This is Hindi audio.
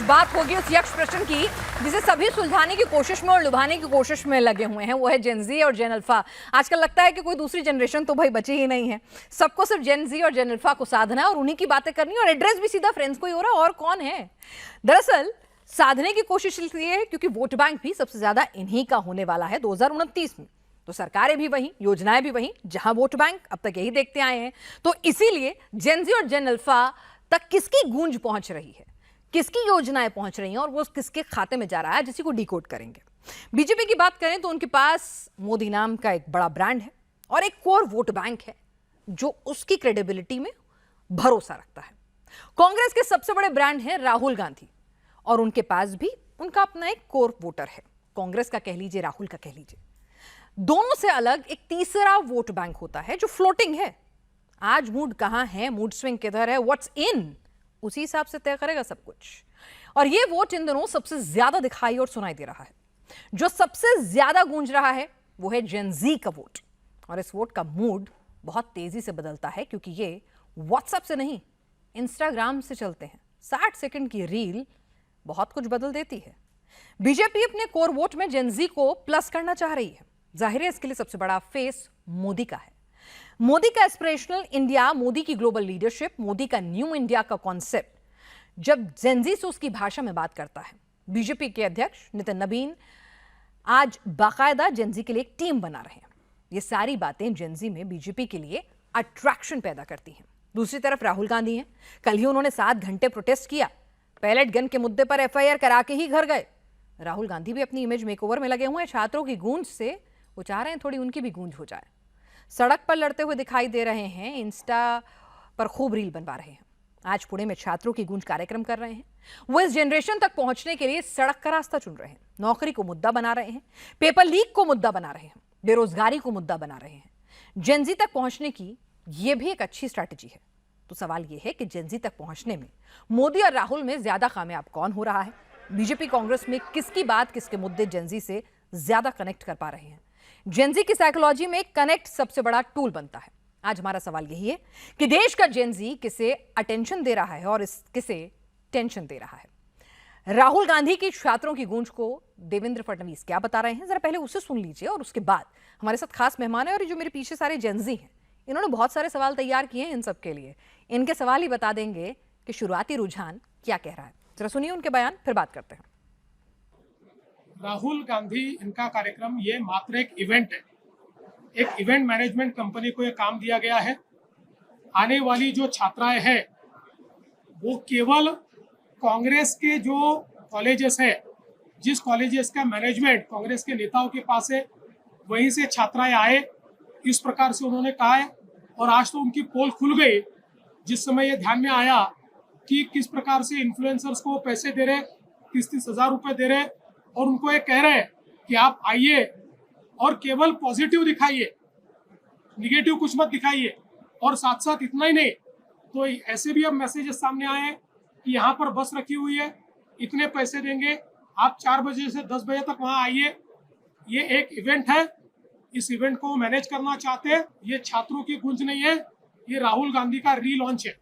बात होगी उस यक्ष प्रश्न की जिसे सभी सुलझाने की कोशिश में और लुभाने की कोशिश में लगे हुए हैं, वो है जेन जी और जेन अल्फा। आजकल लगता है कि कोई दूसरी जनरेशन तो भाई बची ही नहीं है, सबको सिर्फ जेन जी और जेन अल्फा को साधना और उन्हीं की बातें करनी और एड्रेस भी सीधा फ्रेंड्स को ही हो रहा, और कौन है। दरअसल साधने की कोशिश इसलिए है क्योंकि वोट बैंक भी सबसे ज्यादा इन्हीं का होने वाला है 2029 में। तो सरकारें भी वही, योजनाएं भी वही, जहां वोट बैंक अब तक यही देखते आए हैं। तो इसीलिए जेन जी और जेन अल्फा तक किसकी गूंज पहुंच रही है, किसकी योजनाएं पहुंच रही हैं और वो किसके खाते में जा रहा है, जिसी को डिकोड करेंगे। बीजेपी की बात करें तो उनके पास मोदी नाम का एक बड़ा ब्रांड है और एक कोर वोट बैंक है जो उसकी क्रेडिबिलिटी में भरोसा रखता है। कांग्रेस के सबसे बड़े ब्रांड हैं राहुल गांधी और उनके पास भी उनका अपना एक कोर वोटर है। कांग्रेस का कह लीजिए, राहुल का कह लीजिए। दोनों से अलग एक तीसरा वोट बैंक होता है जो फ्लोटिंग है। आज मूड कहां है, मूड स्विंग किधर है, व्हाट्स इन, उसी हिसाब से तय करेगा सब कुछ। और यह वोट इन दिनों सबसे ज्यादा दिखाई और सुनाई दे रहा है। जो सबसे ज्यादा गूंज रहा है वो है जेन जी का वोट। और इस वोट का मूड बहुत तेजी से बदलता है क्योंकि ये व्हाट्सएप से नहीं, इंस्टाग्राम से चलते हैं। 60 सेकंड की रील बहुत कुछ बदल देती है। बीजेपी अपने कोर वोट में जेन जी को प्लस करना चाह रही है। जाहिर है इसके लिए सबसे बड़ा फेस मोदी का है। मोदी का एस्पिरेशनल इंडिया, मोदी की ग्लोबल लीडरशिप, मोदी का न्यू इंडिया का कॉन्सेप्ट जब जेन जी से उसकी भाषा में बात करता है। बीजेपी के अध्यक्ष नितिन नबीन आज बाकायदा जेन जी के लिए एक टीम बना रहे हैं। ये सारी बातें जेन जी में बीजेपी के लिए अट्रैक्शन पैदा करती हैं। दूसरी तरफ राहुल गांधी हैं। कल ही उन्होंने 7 घंटे प्रोटेस्ट किया, पैलेट गन के मुद्दे पर एफआईआर करा के ही घर गए। राहुल गांधी भी अपनी इमेज मेकओवर में लगे हुए हैं। छात्रों की गूंज से वो चाह रहे हैं थोड़ी उनकी भी गूंज हो जाए। सड़क पर लड़ते हुए दिखाई दे रहे हैं, इंस्टा पर खूब रील बनवा रहे हैं। आज पुणे में छात्रों की गूंज कार्यक्रम कर रहे हैं। वो इस जनरेशन तक पहुंचने के लिए सड़क का रास्ता चुन रहे हैं, नौकरी को मुद्दा बना रहे हैं, पेपर लीक को मुद्दा बना रहे हैं, बेरोजगारी को मुद्दा बना रहे हैं। जेन जी तक पहुंचने की यह भी एक अच्छी स्ट्रैटेजी है। तो सवाल यह है कि जेन जी तक पहुंचने में मोदी और राहुल में ज्यादा कामयाब कौन हो रहा है। बीजेपी कांग्रेस में किसकी बात, किसके मुद्दे जेन जी से ज्यादा कनेक्ट कर पा रहे हैं। जेन जी की साइकोलॉजी में कनेक्ट सबसे बड़ा टूल बनता है। आज हमारा सवाल यही है कि देश का जेन जी किसे अटेंशन दे रहा है और किसे टेंशन दे रहा है। राहुल गांधी की छात्रों की गूंज को देवेंद्र फडणवीस क्या बता रहे हैं, जरा पहले उसे सुन लीजिए और उसके बाद हमारे साथ खास मेहमान है और जो मेरे पीछे सारे जेन जी हैं, इन्होंने बहुत सारे सवाल तैयार किए हैं इन सब के लिए। इनके सवाल ही बता देंगे कि शुरुआती रुझान क्या कह रहा है। जरा सुनिए उनके बयान, फिर बात करते हैं। राहुल गांधी, इनका कार्यक्रम ये मात्र एक इवेंट है। एक इवेंट मैनेजमेंट कंपनी को ये काम दिया गया है। आने वाली जो छात्राएं हैं वो केवल कांग्रेस के जो कॉलेजेस है, जिस कॉलेजेस का मैनेजमेंट कांग्रेस के नेताओं के पास है, वहीं से छात्राएं आए, इस प्रकार से उन्होंने कहा है। और आज तो उनकी पोल खुल गई जिस समय ये ध्यान में आया कि किस प्रकार से इन्फ्लुएंसर्स को पैसे दे रहे, 30-30 हजार रुपए दे रहे और उनको ये कह रहे हैं कि आप आइए और केवल पॉजिटिव दिखाइए, निगेटिव कुछ मत दिखाइए। और साथ साथ इतना ही नहीं, तो ऐसे भी अब मैसेजेस सामने आए हैं कि यहाँ पर बस रखी हुई है, इतने पैसे देंगे, आप 4 बजे से 10 बजे तक वहाँ आइए। ये एक इवेंट है, इस इवेंट को मैनेज करना चाहते हैं। ये छात्रों की गूंज नहीं है, ये राहुल गांधी का रीलॉन्च है।